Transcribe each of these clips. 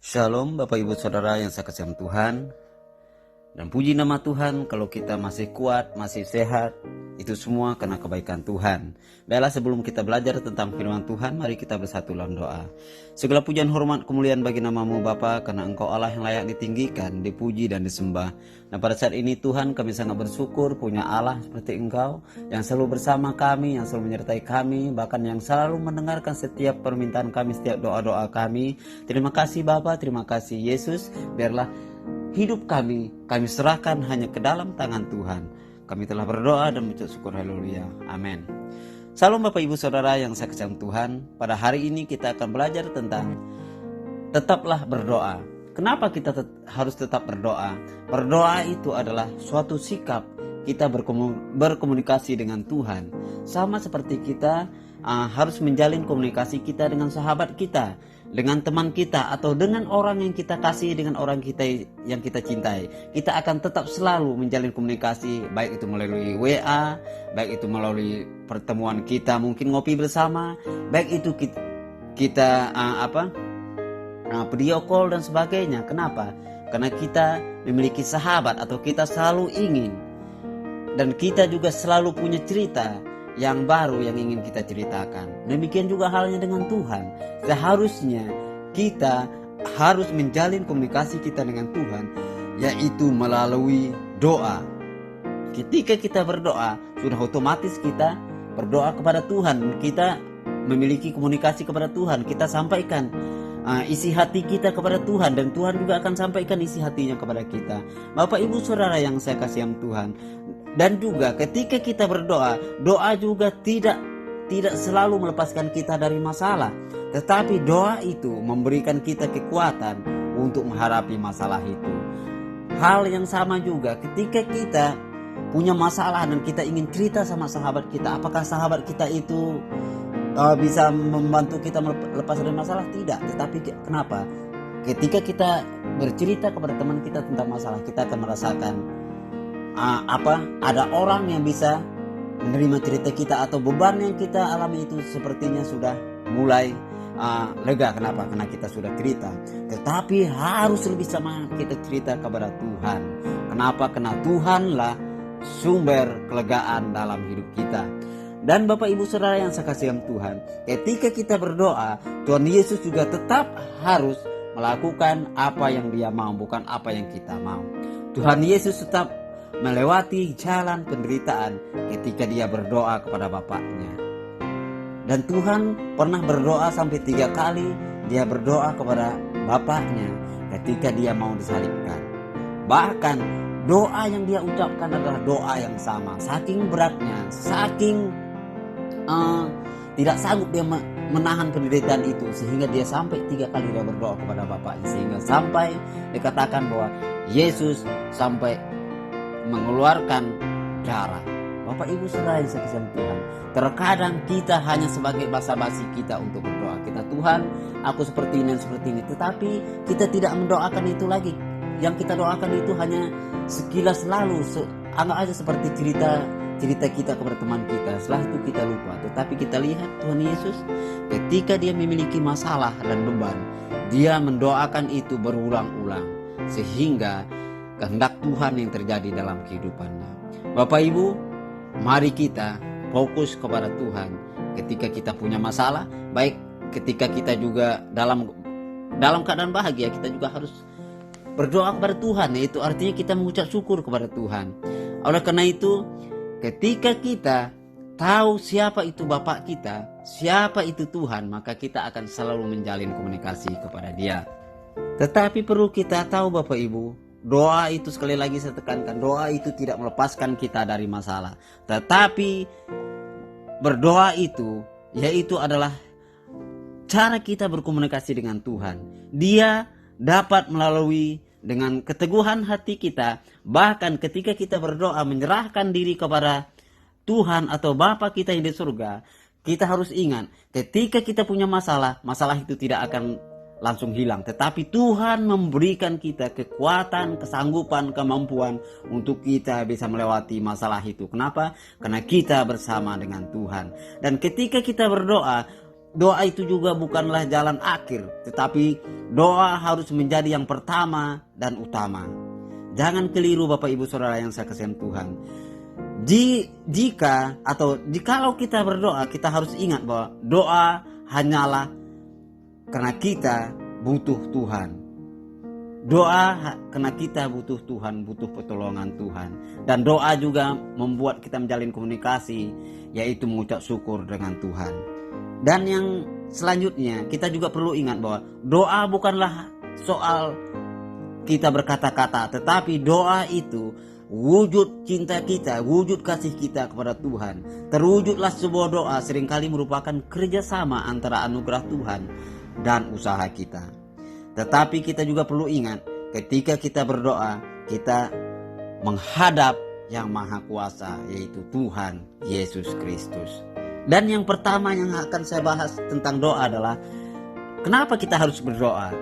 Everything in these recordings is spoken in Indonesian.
Shalom Bapak Ibu Saudara yang saya kasihi Tuhan. Dan puji nama Tuhan kalau kita masih kuat, masih sehat, itu semua karena kebaikan Tuhan. Baiklah, sebelum kita belajar tentang firman Tuhan, mari kita bersatu dalam doa. Segala pujian, hormat, kemuliaan bagi namamu Bapa, karena Engkau Allah yang layak ditinggikan, dipuji dan disembah. Nah, pada saat ini Tuhan, kami sangat bersyukur punya Allah seperti Engkau yang selalu bersama kami, yang selalu menyertai kami, bahkan yang selalu mendengarkan setiap permintaan kami, setiap doa-doa kami. Terima kasih Bapa, terima kasih Yesus. Biarlah hidup kami serahkan hanya ke dalam tangan Tuhan. Kami telah berdoa dan mengucap syukur, haleluya, amin. Salam Bapak Ibu Saudara yang saya kasihi Tuhan. Pada hari ini kita akan belajar tentang tetaplah berdoa. Kenapa kita harus tetap berdoa? Berdoa itu adalah suatu sikap kita berkomunikasi dengan Tuhan. Sama seperti kita harus menjalin komunikasi kita dengan sahabat kita, dengan teman kita, atau dengan orang yang kita kasih, dengan orang kita yang kita cintai. Kita akan tetap selalu menjalin komunikasi, baik itu melalui WA, baik itu melalui pertemuan kita mungkin ngopi bersama, baik itu kita video call dan sebagainya. Kenapa? Karena kita memiliki sahabat, atau kita selalu ingin, dan kita juga selalu punya cerita yang baru yang ingin kita ceritakan. Demikian juga halnya dengan Tuhan. Seharusnya kita harus menjalin komunikasi kita dengan Tuhan, yaitu melalui doa. Ketika kita berdoa, sudah otomatis kita berdoa kepada Tuhan. Kita memiliki komunikasi kepada Tuhan. Kita sampaikan isi hati kita kepada Tuhan, dan Tuhan juga akan sampaikan isi hatinya kepada kita. Bapak Ibu Saudara yang saya kasihi Tuhan. Dan juga ketika kita berdoa, doa juga tidak selalu melepaskan kita dari masalah. Tetapi doa itu memberikan kita kekuatan untuk menghadapi masalah itu. Hal yang sama juga ketika kita punya masalah dan kita ingin cerita sama sahabat kita. Apakah sahabat kita itu bisa membantu kita lepas dari masalah? Tidak. Tetapi kenapa? Ketika kita bercerita kepada teman kita tentang masalah, kita akan merasakan ada orang yang bisa menerima cerita kita, atau beban yang kita alami itu sepertinya sudah mulai lega. Kenapa? Karena kita sudah cerita. Tetapi harus lebih sama kita cerita kepada Tuhan. Kenapa? Karena Tuhanlah sumber kelegaan dalam hidup kita. Dan Bapak Ibu Saudara yang saya kasihi Tuhan, ketika kita berdoa, Tuhan Yesus juga tetap harus melakukan apa yang Dia mau, bukan apa yang kita mau. Tuhan Yesus tetap melewati jalan penderitaan ketika Dia berdoa kepada Bapaknya. Dan Tuhan pernah berdoa sampai 3 kali. Dia berdoa kepada Bapaknya ketika Dia mau disalibkan. Bahkan doa yang Dia ucapkan adalah doa yang sama. Saking beratnya, saking tidak sanggup Dia menahan penderitaan itu, sehingga Dia sampai 3 kali Dia berdoa kepada Bapaknya, sehingga sampai dikatakan bahwa Yesus sampai mengeluarkan darah. Bapak Ibu Saudara yang saya kasihi Tuhan, terkadang kita hanya sebagai basa-basi kita untuk berdoa. Kita, Tuhan, aku seperti ini dan seperti ini. Tetapi kita tidak mendoakan itu lagi. Yang kita doakan itu hanya sekilas lalu, anggap aja seperti cerita kita kepada teman kita. Setelah itu kita lupa. Tetapi kita lihat Tuhan Yesus ketika Dia memiliki masalah dan beban, Dia mendoakan itu berulang-ulang, sehingga kehendak Tuhan yang terjadi dalam kehidupannya. Bapak Ibu, mari kita fokus kepada Tuhan ketika kita punya masalah. Baik ketika kita juga dalam keadaan bahagia, kita juga harus berdoa kepada Tuhan. Yaitu artinya kita mengucap syukur kepada Tuhan. Oleh karena itu, ketika kita tahu siapa itu Bapak kita, siapa itu Tuhan, maka kita akan selalu menjalin komunikasi kepada Dia. Tetapi perlu kita tahu Bapak Ibu, doa itu, sekali lagi saya tekankan, doa itu tidak melepaskan kita dari masalah. Tetapi berdoa itu, yaitu adalah cara kita berkomunikasi dengan Tuhan. Dia dapat melalui dengan keteguhan hati kita. Bahkan ketika kita berdoa menyerahkan diri kepada Tuhan atau Bapa kita yang di surga, kita harus ingat, ketika kita punya masalah, masalah itu tidak akan langsung hilang, tetapi Tuhan memberikan kita kekuatan, kesanggupan, kemampuan untuk kita bisa melewati masalah itu. Kenapa? Karena kita bersama dengan Tuhan. Dan ketika kita berdoa, doa itu juga bukanlah jalan akhir, tetapi doa harus menjadi yang pertama dan utama. Jangan keliru Bapak Ibu Saudara yang saya kasihan Tuhan. Jikalau kita berdoa, kita harus ingat bahwa doa hanyalah karena kita butuh Tuhan. Doa karena kita butuh Tuhan, butuh pertolongan Tuhan. Dan doa juga membuat kita menjalin komunikasi, yaitu mengucap syukur dengan Tuhan. Dan yang selanjutnya, kita juga perlu ingat bahwa doa bukanlah soal kita berkata-kata, tetapi doa itu wujud cinta kita, wujud kasih kita kepada Tuhan. Terwujudlah sebuah doa seringkali merupakan kerjasama antara anugerah Tuhan dan usaha kita. Tetapi kita juga perlu ingat, ketika kita berdoa, kita menghadap yang Maha Kuasa, yaitu Tuhan Yesus Kristus. Dan yang pertama yang akan saya bahas tentang doa adalah kenapa kita harus berdoa.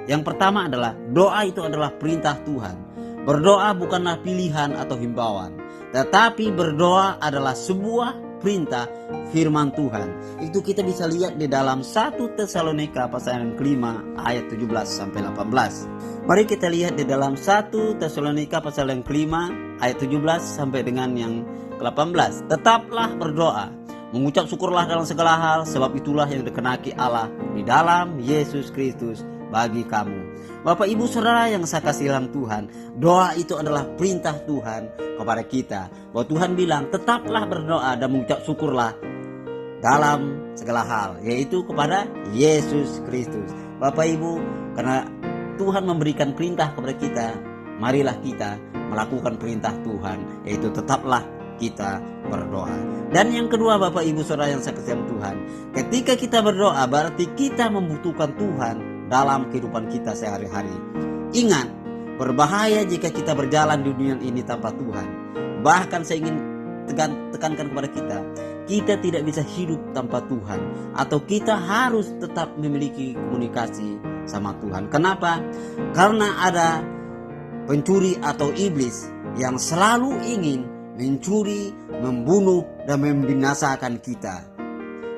Yang pertama adalah doa itu adalah perintah Tuhan. Berdoa bukanlah pilihan atau himbauan, tetapi berdoa adalah sebuah perintah firman Tuhan. Itu kita bisa lihat di dalam 1 Tesalonika pasal yang kelima ayat 17 sampai 18. Mari kita lihat di dalam 1 Tesalonika pasal yang kelima ayat 17 sampai dengan yang ke-18. Tetaplah berdoa, mengucap syukurlah dalam segala hal, sebab itulah yang dikenaki Allah di dalam Yesus Kristus bagi kamu. Bapak Ibu Saudara yang saya kasih dalam Tuhan, doa itu adalah perintah Tuhan kepada kita. Bahwa Tuhan bilang tetaplah berdoa dan mengucap syukurlah dalam segala hal, yaitu kepada Yesus Kristus. Bapak Ibu, karena Tuhan memberikan perintah kepada kita, marilah kita melakukan perintah Tuhan, yaitu tetaplah kita berdoa. Dan yang kedua Bapak Ibu Saudara yang saya kasih Tuhan, ketika kita berdoa berarti kita membutuhkan Tuhan dalam kehidupan kita sehari-hari. Ingat, berbahaya jika kita berjalan di dunia ini tanpa Tuhan. Bahkan saya ingin tekankan kepada kita tidak bisa hidup tanpa Tuhan, atau kita harus tetap memiliki komunikasi sama Tuhan. Kenapa? Karena ada pencuri atau iblis yang selalu ingin mencuri, membunuh, dan membinasakan kita.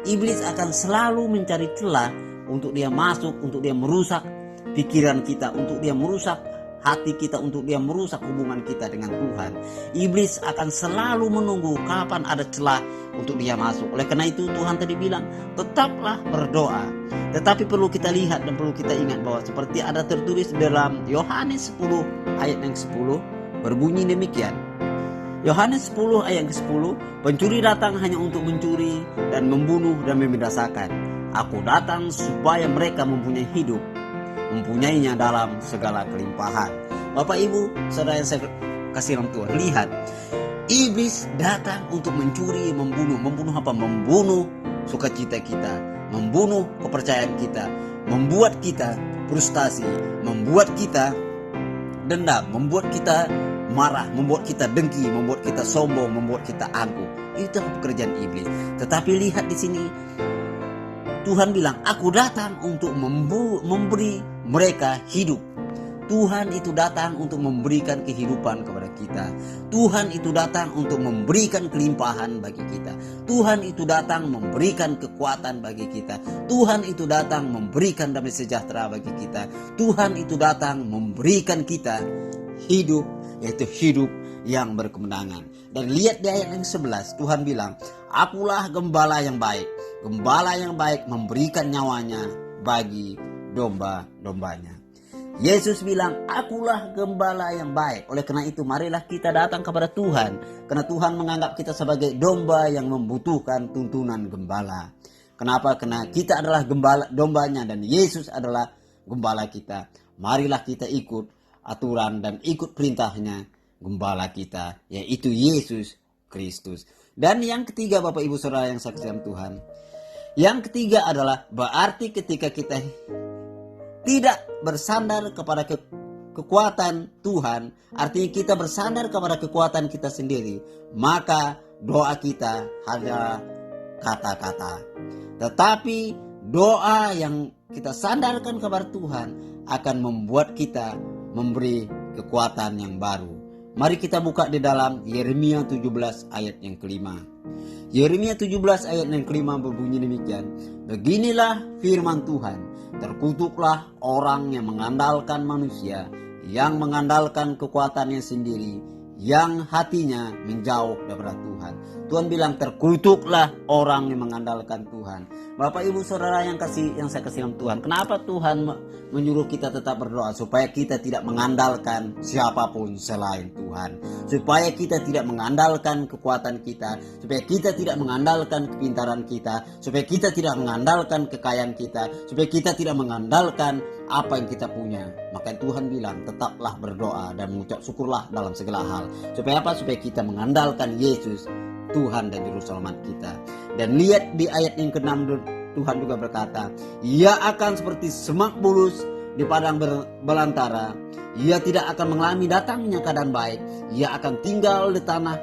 Iblis akan selalu mencari celah untuk dia masuk, untuk dia merusak pikiran kita, untuk dia merusak hati kita, untuk dia merusak hubungan kita dengan Tuhan. Iblis akan selalu menunggu kapan ada celah untuk dia masuk. Oleh karena itu Tuhan tadi bilang, tetaplah berdoa. Tetapi perlu kita lihat dan perlu kita ingat bahwa seperti ada tertulis dalam Yohanes 10 ayat yang 10, berbunyi demikian. Yohanes 10 ayat ke-10, pencuri datang hanya untuk mencuri dan membunuh dan membinasakan. Aku datang supaya mereka mempunyai hidup, mempunyainya dalam segala kelimpahan. Bapak Ibu Saudara yang saya kasih dalam Tuhan, lihat, iblis datang untuk mencuri, membunuh. Membunuh apa? Membunuh sukacita kita, membunuh kepercayaan kita, membuat kita frustasi, membuat kita dendam, membuat kita marah, membuat kita dengki, membuat kita sombong, membuat kita angkuh. Itu pekerjaan iblis. Tetapi lihat di sini, Tuhan bilang, aku datang untuk memberi mereka hidup. Tuhan itu datang untuk memberikan kehidupan kepada kita. Tuhan itu datang untuk memberikan kelimpahan bagi kita. Tuhan itu datang memberikan kekuatan bagi kita. Tuhan itu datang memberikan damai sejahtera bagi kita. Tuhan itu datang memberikan kita hidup, yaitu hidup yang berkemenangan. Dan lihat di ayat yang 11, Tuhan bilang, akulah gembala yang baik. Gembala yang baik memberikan nyawanya bagi domba-dombanya. Yesus bilang, akulah gembala yang baik. Oleh karena itu marilah kita datang kepada Tuhan, karena Tuhan menganggap kita sebagai domba yang membutuhkan tuntunan gembala. Kenapa? Karena kita adalah gembala dombanya dan Yesus adalah gembala kita. Marilah kita ikut aturan dan ikut perintahnya gembala kita, yaitu Yesus Kristus. Dan yang ketiga Bapak Ibu Saudara yang saya kasih Tuhan, yang ketiga adalah berarti ketika kita tidak bersandar kepada kekuatan Tuhan, artinya kita bersandar kepada kekuatan kita sendiri, maka doa kita hanya kata-kata. Tetapi doa yang kita sandarkan kepada Tuhan akan membuat kita memberi kekuatan yang baru. Mari kita buka di dalam Yeremia 17 ayat yang kelima. Yeremia 17 ayat yang kelima berbunyi demikian. Beginilah firman Tuhan, terkutuklah orang yang mengandalkan manusia, yang mengandalkan kekuatannya sendiri, yang hatinya menjauh daripada Tuhan. Tuhan bilang terkutuklah orang yang mengandalkan Tuhan. Bapak Ibu Saudara yang saya kasih dalam Tuhan, kenapa Tuhan menyuruh kita tetap berdoa? Supaya kita tidak mengandalkan siapapun selain Tuhan, supaya kita tidak mengandalkan kekuatan kita, supaya kita tidak mengandalkan kepintaran kita, supaya kita tidak mengandalkan kekayaan kita, supaya kita tidak mengandalkan apa yang kita punya. Maka Tuhan bilang tetaplah berdoa dan mengucap syukurlah dalam segala hal. Supaya apa? Supaya kita mengandalkan Yesus, Tuhan dan Juru Selamat kita. Dan lihat di ayat yang ke-6, Tuhan juga berkata, Ia akan seperti semak bulus di padang belantara. Ia tidak akan mengalami datangnya keadaan baik. Ia akan tinggal di tanah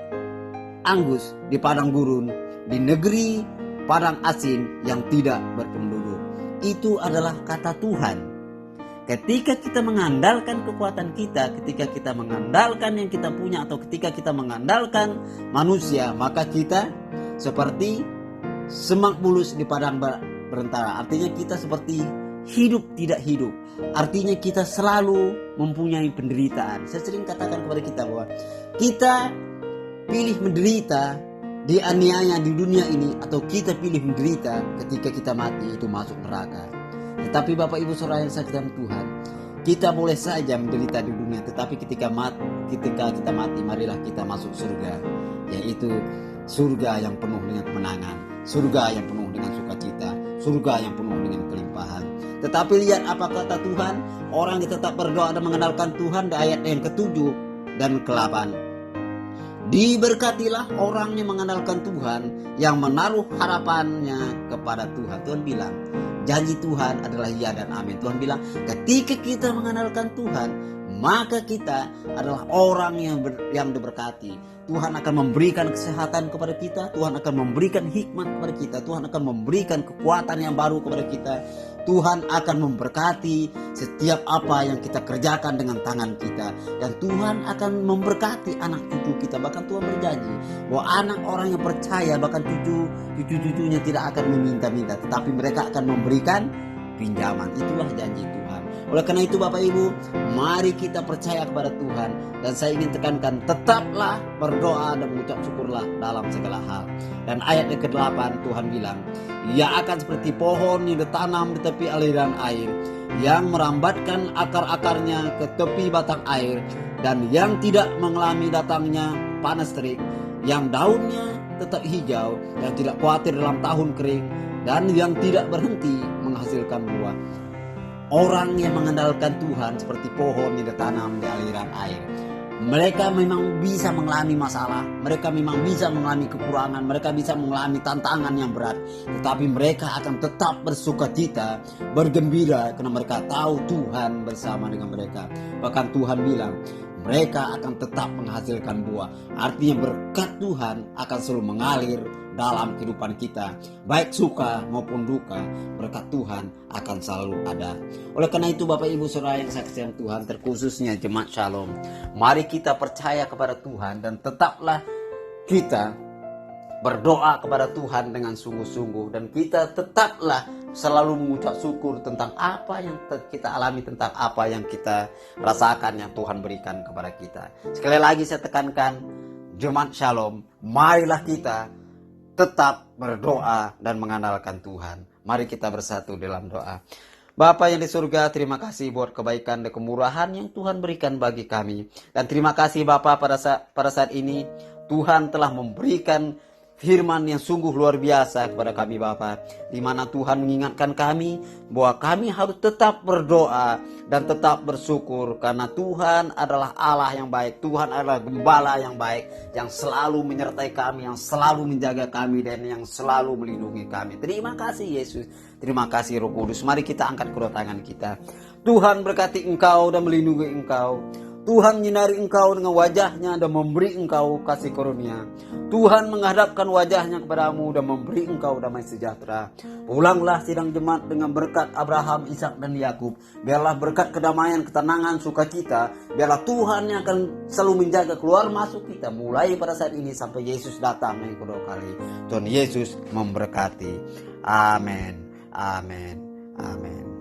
anggus, di padang gurun, di negeri padang asin yang tidak berpenduduk. Itu adalah kata Tuhan. Ketika kita mengandalkan kekuatan kita, ketika kita mengandalkan yang kita punya, atau ketika kita mengandalkan manusia, maka kita seperti semak bulus di padang belantara. Artinya kita seperti hidup tidak hidup. Artinya kita selalu mempunyai penderitaan. Saya sering katakan kepada kita bahwa kita pilih menderita, dianiaya di dunia ini, atau kita pilih menderita ketika kita mati, itu masuk neraka. Tetapi Bapak Ibu Saudara yang saya dalam Tuhan, kita boleh saja menderita di dunia, tetapi ketika kita mati, marilah kita masuk surga, yaitu surga yang penuh dengan kemenangan, surga yang penuh dengan sukacita, surga yang penuh dengan kelimpahan. Tetapi lihat apa kata Tuhan, orang yang tetap berdoa dan mengandalkan Tuhan, di ayat yang ke-7 dan ke-8. Diberkatilah orang yang mengandalkan Tuhan, yang menaruh harapannya kepada Tuhan. Tuhan bilang, janji Tuhan adalah ya dan amin. Tuhan bilang, ketika kita mengandalkan Tuhan, maka kita adalah orang yang diberkati. Tuhan akan memberikan kesehatan kepada kita, Tuhan akan memberikan hikmat kepada kita, Tuhan akan memberikan kekuatan yang baru kepada kita. Tuhan akan memberkati setiap apa yang kita kerjakan dengan tangan kita. Dan Tuhan akan memberkati anak cucu kita. Bahkan Tuhan berjanji bahwa anak orang yang percaya, bahkan cucu-cucunya tidak akan meminta-minta, tetapi mereka akan memberikan pinjaman. Itulah janji Tuhan. Oleh karena itu Bapak Ibu, mari kita percaya kepada Tuhan. Dan saya ingin tekankan, tetaplah berdoa dan mengucap syukurlah dalam segala hal. Dan ayat yang ke-8 Tuhan bilang, Ia akan seperti pohon yang ditanam di tepi aliran air, yang merambatkan akar-akarnya ke tepi batang air, dan yang tidak mengalami datangnya panas terik, yang daunnya tetap hijau, yang tidak khawatir dalam tahun kering, dan yang tidak berhenti menghasilkan buah. Orang yang mengandalkan Tuhan seperti pohon yang ditanam di aliran air. Mereka memang bisa mengalami masalah, mereka memang bisa mengalami kekurangan, mereka bisa mengalami tantangan yang berat, tetapi mereka akan tetap bersukacita, bergembira, karena mereka tahu Tuhan bersama dengan mereka. Bahkan Tuhan bilang, mereka akan tetap menghasilkan buah. Artinya berkat Tuhan akan selalu mengalir dalam kehidupan kita, baik suka maupun duka, berkat Tuhan akan selalu ada. Oleh karena itu Bapak Ibu Saudara yang saya kasihi Tuhan, terkhususnya Jemaat Shalom, mari kita percaya kepada Tuhan dan tetaplah kita berdoa kepada Tuhan dengan sungguh-sungguh, dan kita tetaplah selalu mengucap syukur tentang apa yang kita alami, tentang apa yang kita rasakan yang Tuhan berikan kepada kita. Sekali lagi saya tekankan, Jemaat Shalom, marilah kita tetap berdoa dan mengandalkan Tuhan. Mari kita bersatu dalam doa. Bapa yang di surga, terima kasih buat kebaikan dan kemurahan yang Tuhan berikan bagi kami. Dan terima kasih Bapa pada saat ini Tuhan telah memberikan firman yang sungguh luar biasa kepada kami Bapa, di mana Tuhan mengingatkan kami bahwa kami harus tetap berdoa dan tetap bersyukur, karena Tuhan adalah Allah yang baik, Tuhan adalah gembala yang baik, yang selalu menyertai kami, yang selalu menjaga kami, dan yang selalu melindungi kami. Terima kasih Yesus, terima kasih Roh Kudus. Mari kita angkat kedua tangan kita. Tuhan berkati engkau dan melindungi engkau. Tuhan menyinari engkau dengan wajahnya dan memberi engkau kasih karunia. Tuhan menghadapkan wajahnya kepadamu dan memberi engkau damai sejahtera. Pulanglah sidang jemaat dengan berkat Abraham, Ishak dan Yakub. Biarlah berkat kedamaian, ketenangan, sukacita. Biarlah Tuhan yang akan selalu menjaga keluar masuk kita, mulai pada saat ini sampai Yesus datang yang kedua kali. Tuhan Yesus memberkati. Amin. Amin. Amin.